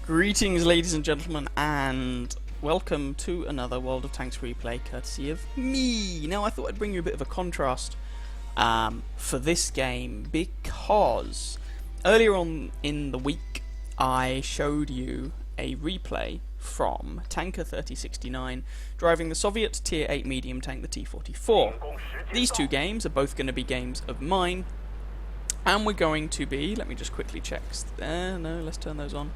Greetings, ladies and gentlemen, and welcome to another World of Tanks replay, courtesy of me. Now, I thought I'd bring you a bit of a contrast for this game, because earlier on in the week, I showed you a replay from Tanker 3069 driving the Soviet Tier 8 medium tank, the T-34. These two games are both going to be games of mine, and we're going to be, let me just quickly check, let's turn those on.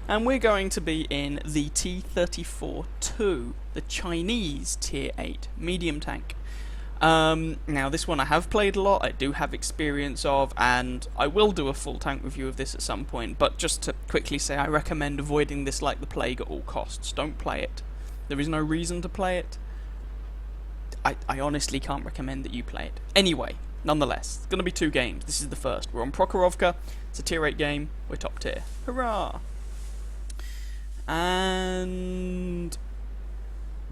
And we're going to be in the T-34-2, the Chinese Tier 8 medium tank. Now this one I have played a lot, I do have experience of, and I will do a full tank review of this at some point, but just to quickly say, I recommend avoiding this like the plague at all costs. Don't play it. There is no reason to play it. I honestly can't recommend that you play it. Anyway, nonetheless, it's going to be two games. This is the first. We're on Prokhorovka, it's a Tier 8 game, we're top tier. Hurrah! And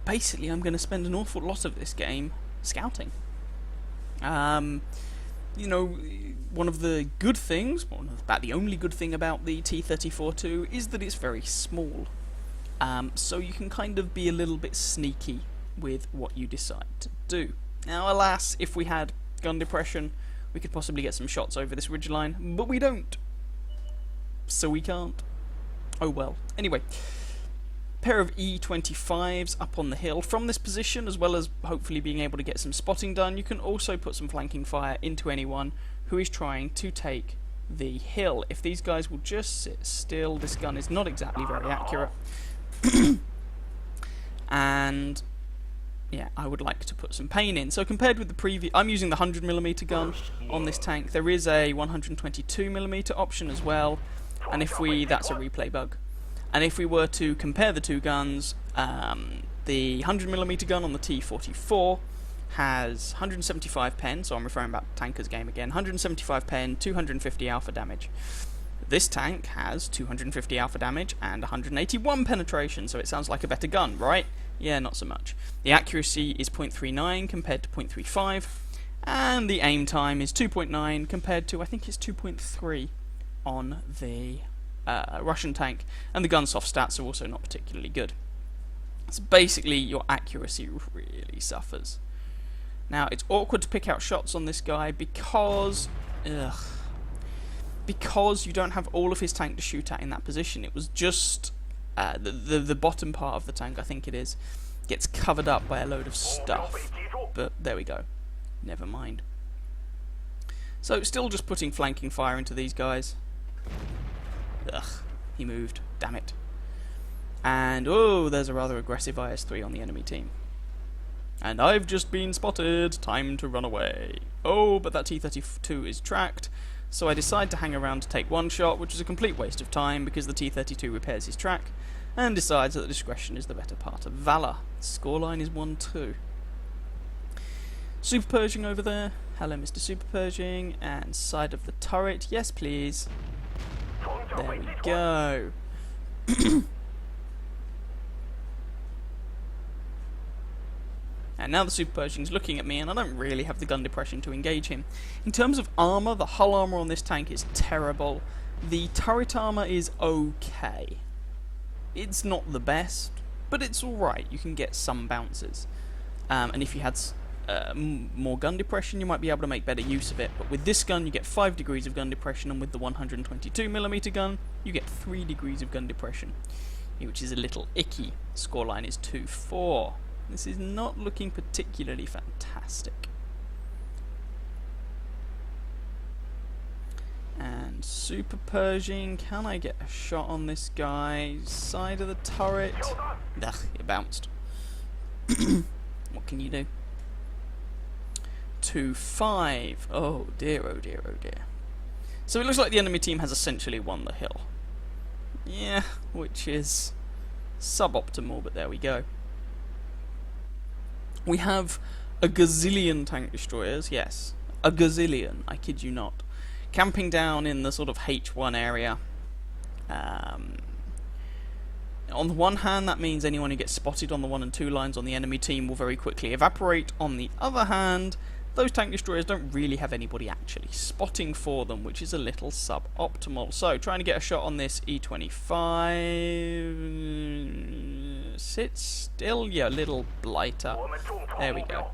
basically I'm going to spend an awful lot of this game scouting. You know, one of the good things, about the only good thing about the T-34-2 is that it's very small. So you can kind of be a little bit sneaky with what you decide to do. Now, alas, if we had gun depression, we could possibly get some shots over this ridgeline, but we don't. So we can't. Oh well. Anyway, pair of E25s up on the hill. From this position, as well as hopefully being able to get some spotting done, you can also put some flanking fire into anyone who is trying to take the hill. If these guys will just sit still, this gun is not exactly very accurate. And yeah, I would like to put some pain in. So compared with the previous, I'm using the 100mm gun on this tank. There is a 122mm option as well. And if we, that's a replay bug. And if we were to compare the two guns, the 100mm gun on the T-44 has 175 pen, so I'm referring back to Tanker's game again, 175 pen, 250 alpha damage. This tank has 250 alpha damage and 181 penetration, so it sounds like a better gun, right? Yeah, not so much. The accuracy is 0.39 compared to 0.35, and the aim time is 2.9 compared to, I think it's 2.3 on the Russian tank, and the gun soft stats are also not particularly good. So basically your accuracy really suffers. Now it's awkward to pick out shots on this guy because you don't have all of his tank to shoot at in that position. It was just the bottom part of the tank, I think it is, gets covered up by a load of stuff, but there we go, never mind. So still just putting flanking fire into these guys. Ugh, he moved. Damn it. And, oh, there's a rather aggressive IS-3 on the enemy team. And I've just been spotted. Time to run away. Oh, but that T-32 is tracked, so I decide to hang around to take one shot, which is a complete waste of time because the T-32 repairs his track and decides that discretion is the better part of valor. Scoreline is 1-2. Super Pershing over there. Hello, Mr. Super Pershing. And side of the turret. Yes, please. There we go. And now the Super Pershing's looking at me, and I don't really have the gun depression to engage him. In terms of armor, the hull armor on this tank is terrible. The turret armor is okay. It's not the best, but it's alright. You can get some bounces. And if you had more gun depression, you might be able to make better use of it. But with this gun, you get 5 degrees of gun depression, and with the 122mm gun, you get 3 degrees of gun depression, which is a little icky. Scoreline is 2-4. This is not looking particularly fantastic. And Super Pershing, can I get a shot on this guy? Side of the turret. Ugh, it bounced. What can you do? 2-5. Oh dear, oh dear, oh dear. So it looks like the enemy team has essentially won the hill. Yeah, which is suboptimal, but there we go. We have a gazillion tank destroyers, yes, a gazillion, I kid you not, camping down in the sort of H1 area. On the one hand, that means anyone who gets spotted on the 1 and 2 lines on the enemy team will very quickly evaporate. On the other hand, those tank destroyers don't really have anybody actually spotting for them, which is a little suboptimal. So, trying to get a shot on this E25. Sit still, you little blighter. There we go.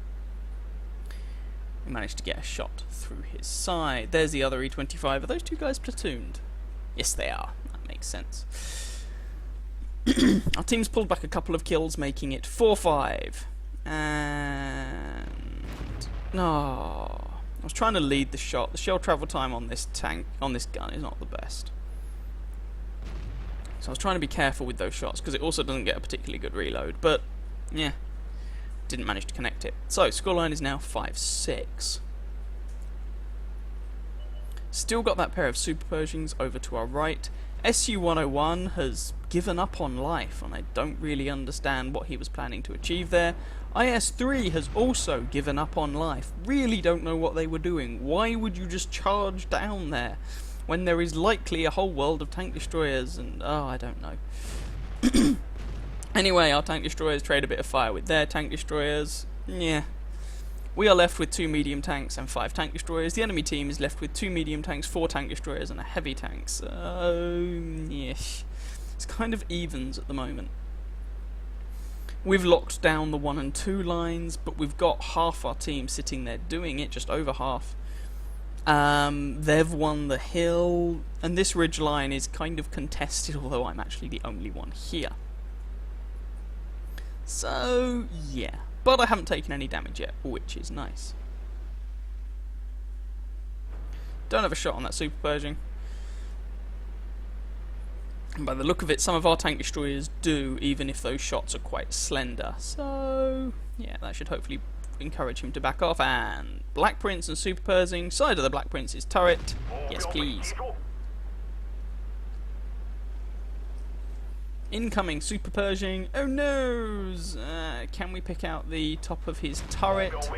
We managed to get a shot through his side. There's the other E25. Are those two guys platooned? Yes, they are. That makes sense. Our team's pulled back a couple of kills, making it 4-5. And... no. I was trying to lead the shot. The shell travel time on this tank, on this gun, is not the best. So I was trying to be careful with those shots, because it also doesn't get a particularly good reload. But, yeah. Didn't manage to connect it. So, scoreline is now 5-6. Still got that pair of Super Pershings over to our right. SU-101 has given up on life, and I don't really understand what he was planning to achieve there. IS-3 has also given up on life. Really don't know what they were doing. Why would you just charge down there when there is likely a whole world of tank destroyers? And oh, I don't know. Anyway, our tank destroyers trade a bit of fire with their tank destroyers. Yeah. We are left with 2 medium tanks and 5 tank destroyers. The enemy team is left with 2 medium tanks, 4 tank destroyers, and a heavy tank. So, yes. It's kind of evens at the moment. We've locked down the 1 and 2 lines, but we've got half our team sitting there doing it, just over half. They've won the hill, and this ridge line is kind of contested, although I'm actually the only one here. So, yeah. But I haven't taken any damage yet, which is nice. Don't have a shot on that Super Pershing. And by the look of it, some of our tank destroyers do, even if those shots are quite slender. So, yeah, that should hopefully encourage him to back off. And Black Prince and Super Pershing. Side of the Black Prince's turret. Yes, please. Incoming Super Pershing. Oh no! Can we pick out the top of his turret?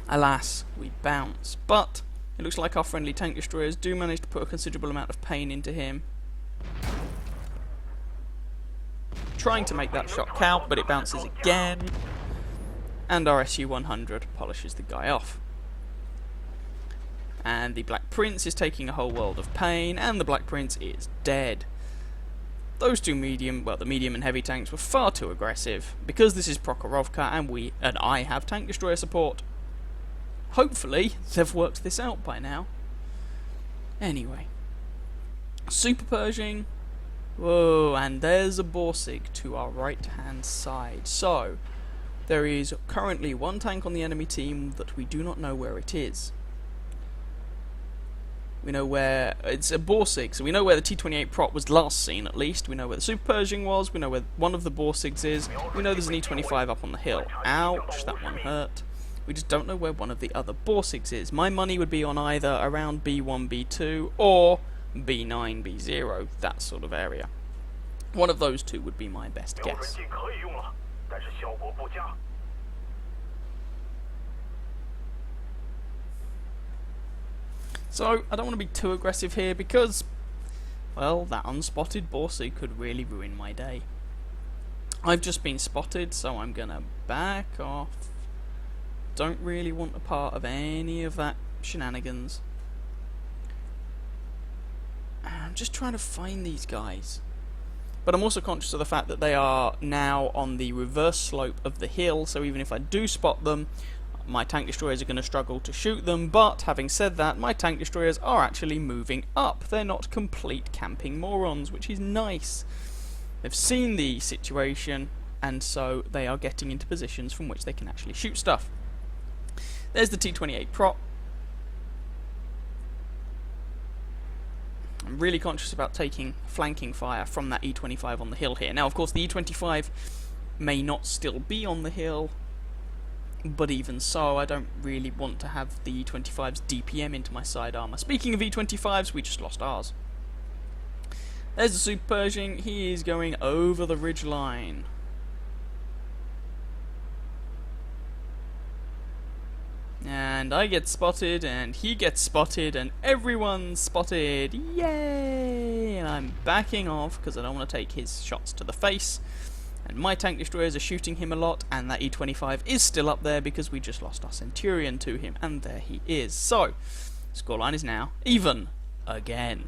Alas, we bounce. But it looks like our friendly tank destroyers do manage to put a considerable amount of pain into him. Trying to make that shot count, but it bounces again. And our SU-100 polishes the guy off. And the Black Prince is taking a whole world of pain, and the Black Prince is dead. Those two medium, well, the medium and heavy tanks were far too aggressive. Because this is Prokhorovka, and I have tank destroyer support. Hopefully, they've worked this out by now. Anyway. Super Pershing. Whoa, and there's a Borsig to our right-hand side. So, there is currently 1 tank on the enemy team that we do not know where it is. We know where... it's a Borsig, so we know where the T-28 prop was last seen, at least. We know where the Super Pershing was. We know where one of the Borsigs is. We know there's an E-25 up on the hill. Ouch, that one hurt. We just don't know where one of the other Borsigs is. My money would be on either around B1, B2, or B9, B0, that sort of area. One of those two would be my best guess. So, I don't want to be too aggressive here because, well, that unspotted Borsig could really ruin my day. I've just been spotted, so I'm gonna back off. Don't really want a part of any of that shenanigans. I'm just trying to find these guys. But I'm also conscious of the fact that they are now on the reverse slope of the hill, so even if I do spot them, my tank destroyers are going to struggle to shoot them. But having said that, my tank destroyers are actually moving up. They're not complete camping morons, which is nice. They've seen the situation, and so they are getting into positions from which they can actually shoot stuff. There's the T-28 prop. I'm really conscious about taking flanking fire from that E-25 on the hill here. Now, of course, the E-25 may not still be on the hill, but even so, I don't really want to have the E-25's DPM into my side armour. Speaking of E-25s, we just lost ours. There's the Super Pershing. He is going over the ridge line. And I get spotted, and he gets spotted, and everyone's spotted. Yay! And I'm backing off because I don't want to take his shots to the face. And my tank destroyers are shooting him a lot, and that E-25 is still up there because we just lost our Centurion to him, and there he is. So, scoreline is now even again.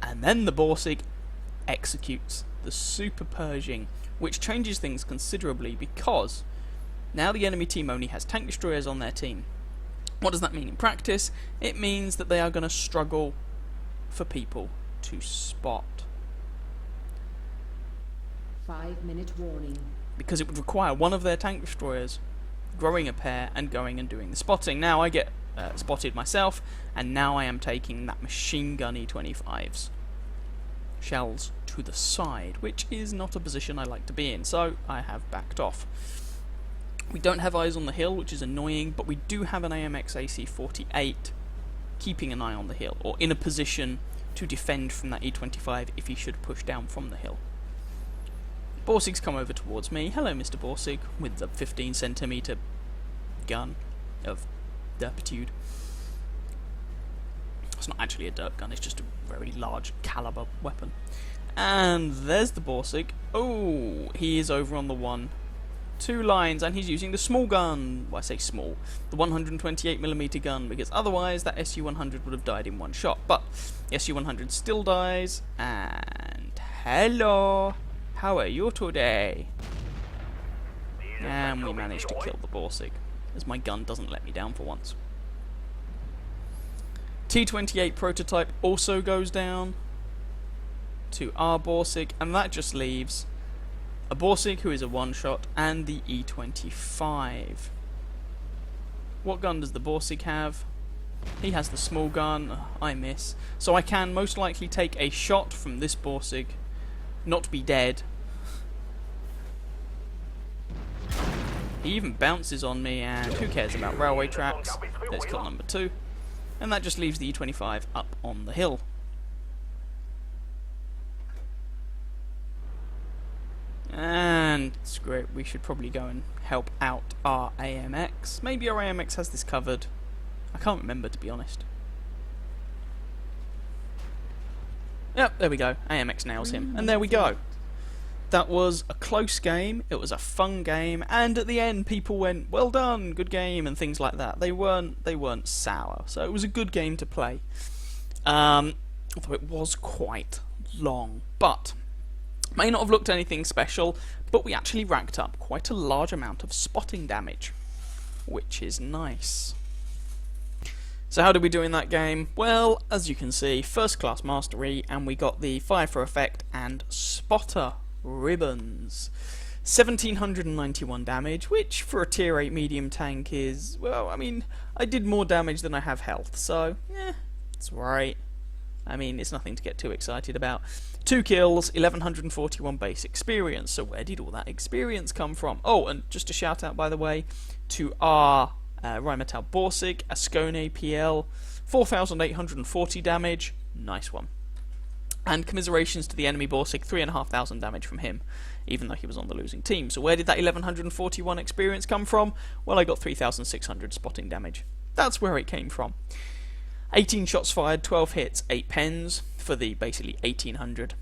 And then the Borsig executes the Super Pershing, which changes things considerably because now the enemy team only has tank destroyers on their team. What does that mean in practice? It means that they are going to struggle for people to spot. 5-minute warning. Because it would require one of their tank destroyers growing a pair and going and doing the spotting. Now I get spotted myself, and now I am taking that machine gun E-25's shells to the side, which is not a position I like to be in, so I have backed off. We don't have eyes on the hill, which is annoying, but we do have an AMX AC-48 keeping an eye on the hill, or in a position to defend from that E-25 if he should push down from the hill. Borsig's come over towards me. Hello, Mr. Borsig, with the 15cm gun of derpitude. It's not actually a derp gun, it's just a very large caliber weapon. And there's the Borsig. Oh, he is over on the 1-2 lines, and he's using the small gun. Well, I say small, the 128mm gun, because otherwise that SU-100 would have died in one shot. But the SU-100 still dies, and hello, how are you today? And we managed to kill the Borsig, as my gun doesn't let me down for once. T-28 prototype also goes down to our Borsig, and that just leaves a Borsig who is a one-shot and the E-25. What gun does the Borsig have? He has the small gun. I miss. So I can most likely take a shot from this Borsig, not be dead. He even bounces on me, and who cares about railway tracks? Let's kill number 2. And that just leaves the E-25 up on the hill. And screw it, we should probably go and help out our AMX. Maybe our AMX has this covered. I can't remember, to be honest. Yep, there we go. AMX nails him. And there we go. That was a close game, it was a fun game, and at the end people went, well done, good game, and things like that. They weren't sour, so it was a good game to play. Although it was quite long, but may not have looked anything special, but we actually racked up quite a large amount of spotting damage, which is nice. So how did we do in that game? Well, as you can see, first class mastery, and we got the fire for effect and spotter ribbons. 1791 damage, which for a tier 8 medium tank is, well, I mean, I did more damage than I have health, so, it's right. I mean, it's nothing to get too excited about. 2 kills, 1141 base experience, so where did all that experience come from? Oh, and just a shout out, by the way, to our Rheinmetall Borsig, Ascone PL, 4840 damage, nice one. And commiserations to the enemy Borsig, 3,500 damage from him, even though he was on the losing team. So where did that 1141 experience come from? Well, I got 3,600 spotting damage. That's where it came from. 18 shots fired, 12 hits, 8 pens for the basically 1,800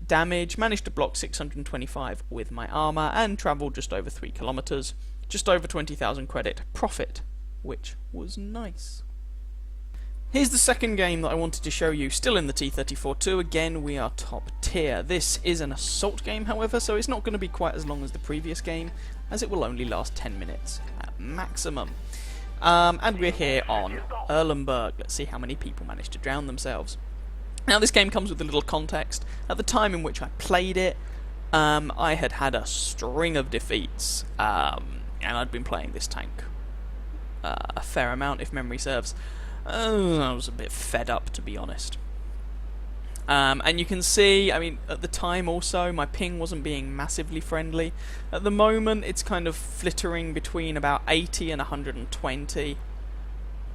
damage. Managed to block 625 with my armour and travelled just over 3 kilometres. Just over 20,000 credit profit, which was nice. Here's the second game that I wanted to show you, still in the T-34-2. Again, we are top tier. This is an assault game, however, so it's not going to be quite as long as the previous game, as it will only last 10 minutes at maximum. And we're here on Erlenberg. Let's see how many people managed to drown themselves. Now, this game comes with a little context. At the time in which I played it, I had had a string of defeats, and I'd been playing this tank a fair amount, if memory serves. I was a bit fed up, to be honest. And you can see, I mean, at the time also, my ping wasn't being massively friendly. At the moment, it's kind of flittering between about 80 and 120,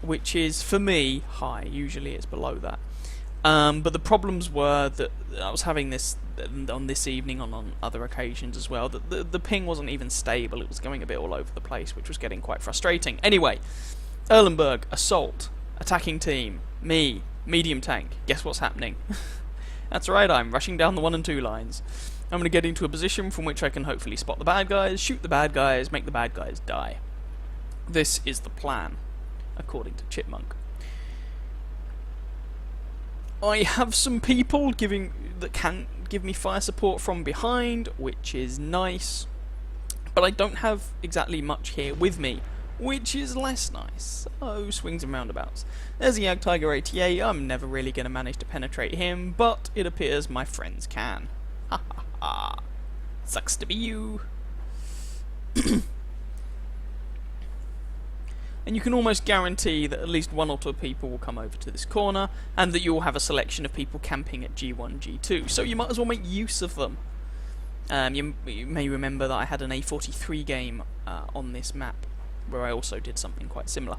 which is, for me, high. Usually it's below that. But the problems were that I was having this on this evening, on other occasions as well, that the ping wasn't even stable. It was going a bit all over the place, which was getting quite frustrating. Anyway, Erlenberg, assault. Attacking team, me, medium tank. Guess what's happening? That's right, I'm rushing down the 1 and 2 lines. I'm going to get into a position from which I can hopefully spot the bad guys, shoot the bad guys, make the bad guys die. This is the plan, according to Chipmunk. I have some people that can give me fire support from behind, which is nice, but I don't have exactly much here with me, which is less nice. Oh, swings and roundabouts. There's a Jagdtiger 88. I'm never really going to manage to penetrate him, but it appears my friends can. Ha ha ha. Sucks to be you. And you can almost guarantee that at least 1 or 2 people will come over to this corner, and that you will have a selection of people camping at G1, G2, so you might as well make use of them. You may remember that I had an A43 game on this map, where I also did something quite similar.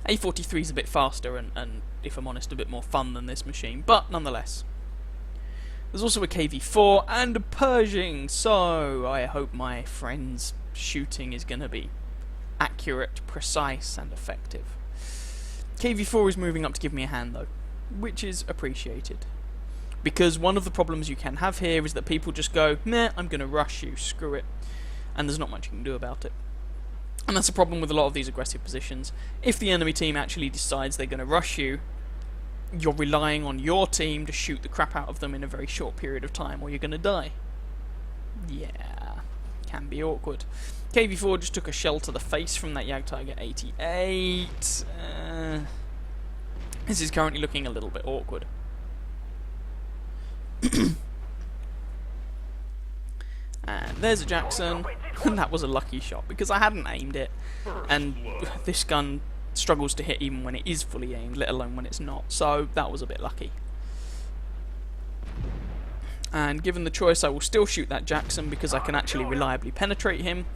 A43 is a bit faster and, if I'm honest, a bit more fun than this machine, but nonetheless. There's also a KV-4 and a Pershing, so I hope my friend's shooting is going to be accurate, precise, and effective. KV-4 is moving up to give me a hand, though, which is appreciated. Because one of the problems you can have here is that people just go, meh, I'm going to rush you, screw it. And there's not much you can do about it. And that's a problem with a lot of these aggressive positions. If the enemy team actually decides they're going to rush you, you're relying on your team to shoot the crap out of them in a very short period of time, or you're going to die. Yeah, can be awkward. KV-4 just took a shell to the face from that Jagdtiger 88. This is currently looking a little bit awkward. And there's a Jackson, and that was a lucky shot because I hadn't aimed it, and this gun struggles to hit even when it is fully aimed, let alone when it's not, so that was a bit lucky. And given the choice, I will still shoot that Jackson because I can actually reliably penetrate him,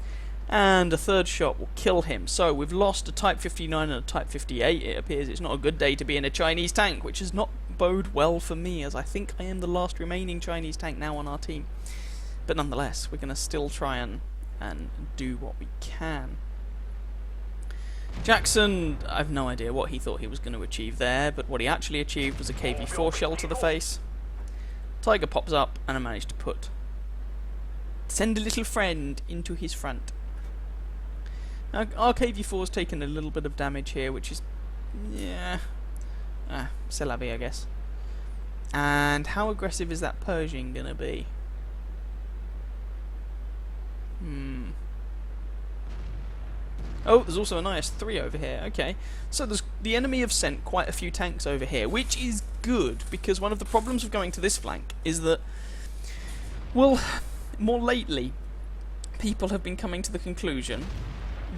and a third shot will kill him. So we've lost a Type 59 and a Type 58. It appears it's not a good day to be in a Chinese tank, which does not bode well for me, as I think I am the last remaining Chinese tank now on our team. But nonetheless, we're going to still try and do what we can. Jackson, I have no idea what he thought he was going to achieve there, but what he actually achieved was a KV-4 shell to the face. Tiger pops up, and I managed to send a little friend into his front. Now, our KV-4's taken a little bit of damage here, which is, yeah, c'est la vie, I guess. And how aggressive is that Pershing going to be? Oh, there's also an IS-3 over here. Okay, so the enemy have sent quite a few tanks over here, which is good, because one of the problems of going to this flank is that, well, more lately, people have been coming to the conclusion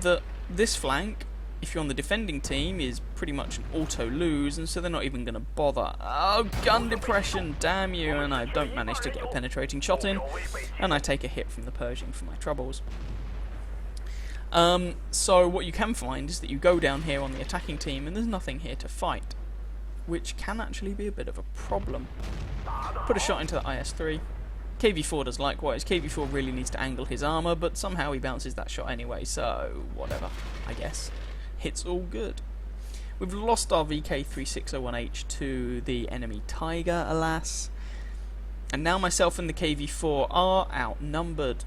that this flank, if you're on the defending team, is pretty much an auto-lose, and so they're not even going to bother. Oh, gun depression, damn you, and I don't manage to get a penetrating shot in, and I take a hit from the Pershing for my troubles. So what you can find is that you go down here on the attacking team and there's nothing here to fight, which can actually be a bit of a problem. Put a shot into the IS-3. KV-4 does likewise. KV-4 really needs to angle his armour, but somehow he bounces that shot anyway, so whatever, I guess. It's all good. We've lost our VK3601H to the enemy Tiger, alas. And now myself and the KV-4 are outnumbered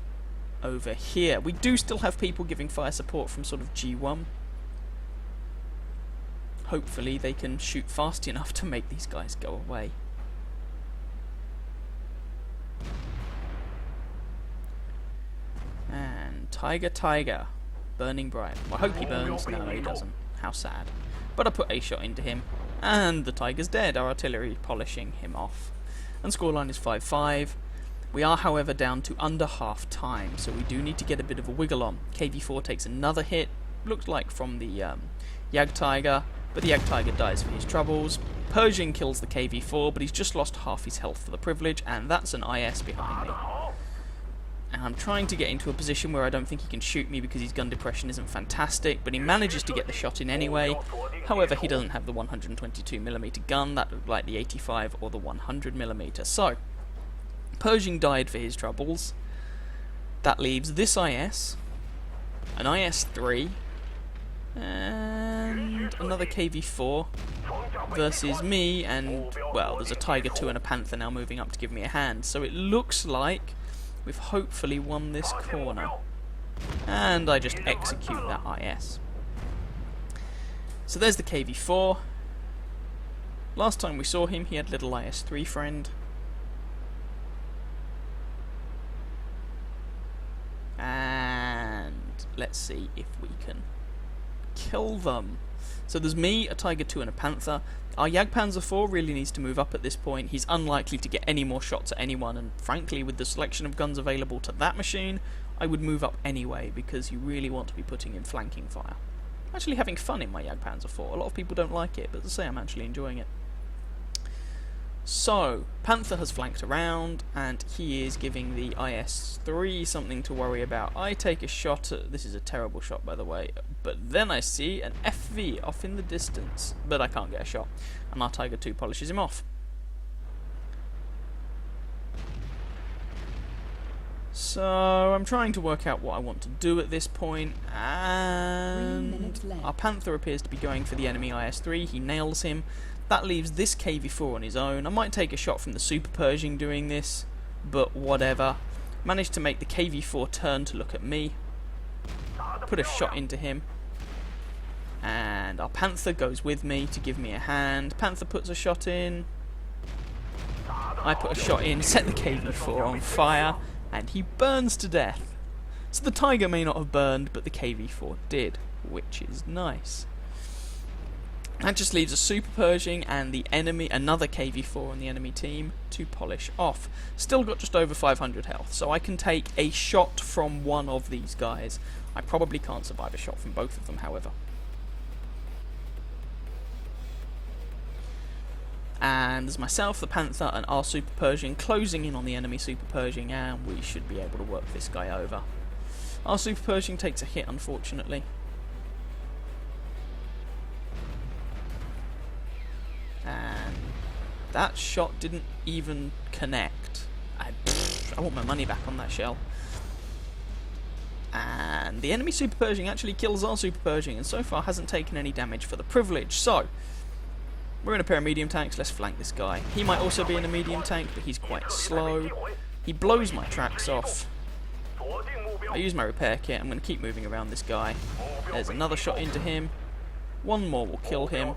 over here. We do still have people giving fire support from sort of G1. Hopefully they can shoot fast enough to make these guys go away. And Tiger, burning bright. Well, I hope he burns. No, he doesn't. How sad. But I put a shot into him, and the Tiger's dead. Our artillery polishing him off. And scoreline is 5-5. We are, however, down to under half time, so we do need to get a bit of a wiggle on. KV-4 takes another hit, looks like from the Jagdtiger, but the Jagdtiger dies for his troubles. Pershing kills the KV-4, but he's just lost half his health for the privilege, and that's an IS behind me. And I'm trying to get into a position where I don't think he can shoot me because his gun depression isn't fantastic, but he manages to get the shot in anyway. However, he doesn't have the 122mm gun, that looked like the 85 or the 100mm. So, Pershing died for his troubles. That leaves this IS, an IS-3, And another KV-4 versus me, and, well, there's a Tiger-2 and a Panther now moving up to give me a hand. So it looks like we've hopefully won this corner. And I just execute that IS. So there's the KV-4. Last time we saw him, he had little IS-3 friend. And let's see if we can kill them. So there's me, a Tiger-2 and a Panther. Our Jagdpanzer 4 really needs to move up at this point. He's unlikely to get any more shots at anyone, and frankly, with the selection of guns available to that machine, I would move up anyway, because you really want to be putting in flanking fire. I'm actually having fun in my Jagdpanzer 4. A lot of people don't like it, but as I say, I'm actually enjoying it. So, Panther has flanked around, and he is giving the IS-3 something to worry about. I take a shot at... This is a terrible shot, by the way. But then I see an FV off in the distance, but I can't get a shot. And our Tiger-2 polishes him off. So, I'm trying to work out what I want to do at this point, and our Panther appears to be going for the enemy IS-3. He nails him. That leaves this KV-4 on his own. I might take a shot from the Super Pershing doing this, but whatever. Managed to make the KV-4 turn to look at me. Put a shot into him. And our Panther goes with me to give me a hand. Panther puts a shot in. I put a shot in, set the KV-4 on fire, and he burns to death. So the Tiger may not have burned, but the KV-4 did, which is nice. That just leaves a Super Pershing and the enemy, another KV-4 on the enemy team to polish off. Still got just over 500 health, so I can take a shot from one of these guys. I probably can't survive a shot from both of them, however. And there's myself, the Panther, and our Super Pershing closing in on the enemy Super Pershing, and we should be able to work this guy over. Our Super Pershing takes a hit, unfortunately. And that shot didn't even connect. I want my money back on that shell. And the enemy Super Pershing actually kills our Super Pershing, and so far hasn't taken any damage for the privilege. So, we're in a pair of medium tanks, let's flank this guy. He might also be in a medium tank, but he's quite slow. He blows my tracks off. I use my repair kit, I'm going to keep moving around this guy. There's another shot into him. One more will kill him.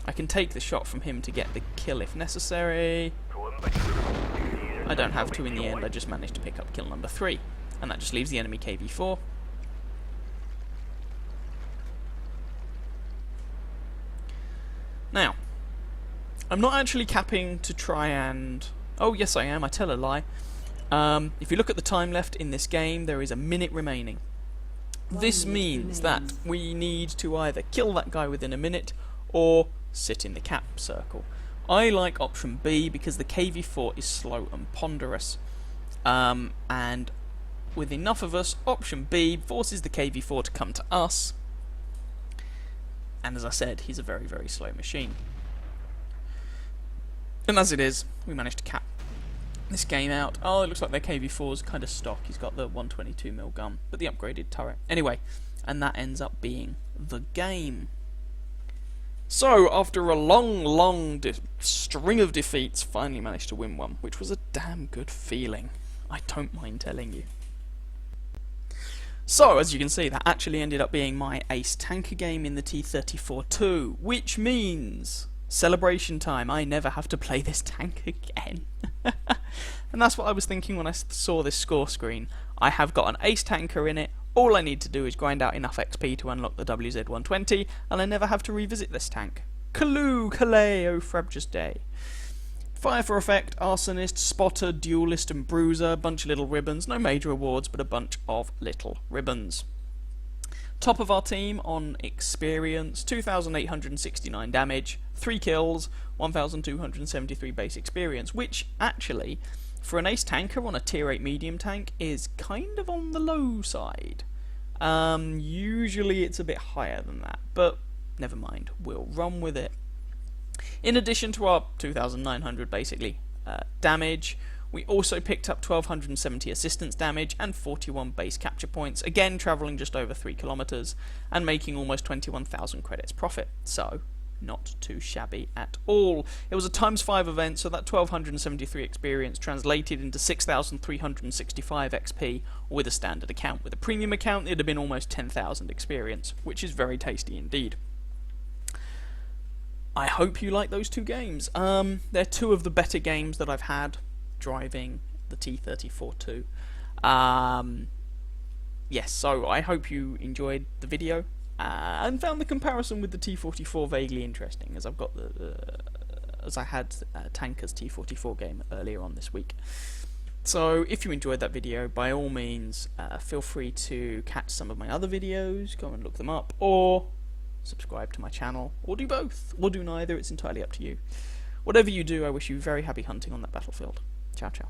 I can take the shot from him to get the kill if necessary. I don't have to in the end, I just managed to pick up kill number 3. And that just leaves the enemy KV-4. Now, I'm not actually capping to try and... Oh, yes I am, I tell a lie. If you look at the time left in this game, there is a minute remaining. This means that we need to either kill that guy within a minute, or sit in the cap circle. I like option B because the KV-4 is slow and ponderous. And with enough of us, option B forces the KV-4 to come to us. And as I said, he's a very, very slow machine. And as it is, we managed to cap this game out. Oh, it looks like their KV-4's kind of stock. He's got the 122mm gun, but the upgraded turret. Anyway, and that ends up being the game. So, after a long string of defeats, finally managed to win one, which was a damn good feeling. I don't mind telling you. So, as you can see, that actually ended up being my ace tanker game in the T-34-2, which means celebration time. I never have to play this tank again. And that's what I was thinking when I saw this score screen. I have got an ace tanker in it. All I need to do is grind out enough XP to unlock the WZ-120, and I never have to revisit this tank. Calais, oh frabjous day. Fire for effect, arsonist, spotter, duelist and bruiser, bunch of little ribbons, no major awards, but a bunch of little ribbons. Top of our team on experience, 2,869 damage, 3 kills, 1,273 base experience, which actually, for an ace tanker on a tier 8 medium tank, is kind of on the low side. Usually it's a bit higher than that, but never mind, we'll run with it. In addition to our 2,900 basically damage, We also picked up 1270 assistance damage and 41 base capture points, again travelling just over 3 kilometres and making almost 21,000 credits profit. So, not too shabby at all. It was a ×5 event, so that 1273 experience translated into 6,365 XP with a standard account. With a premium account, it'd have been almost 10,000 experience, which is very tasty indeed. I hope you like those 2 games. They're 2 of the better games that I've had driving the T-34-2. Yes, so I hope you enjoyed the video and found the comparison with the T-44 vaguely interesting, as I've got as I had Tanker's T-44 game earlier on this week. So if you enjoyed that video, by all means feel free to catch some of my other videos, go and look them up, or subscribe to my channel, or do both, or do neither. It's entirely up to you. Whatever you do, I wish you very happy hunting on that battlefield. Ciao, ciao.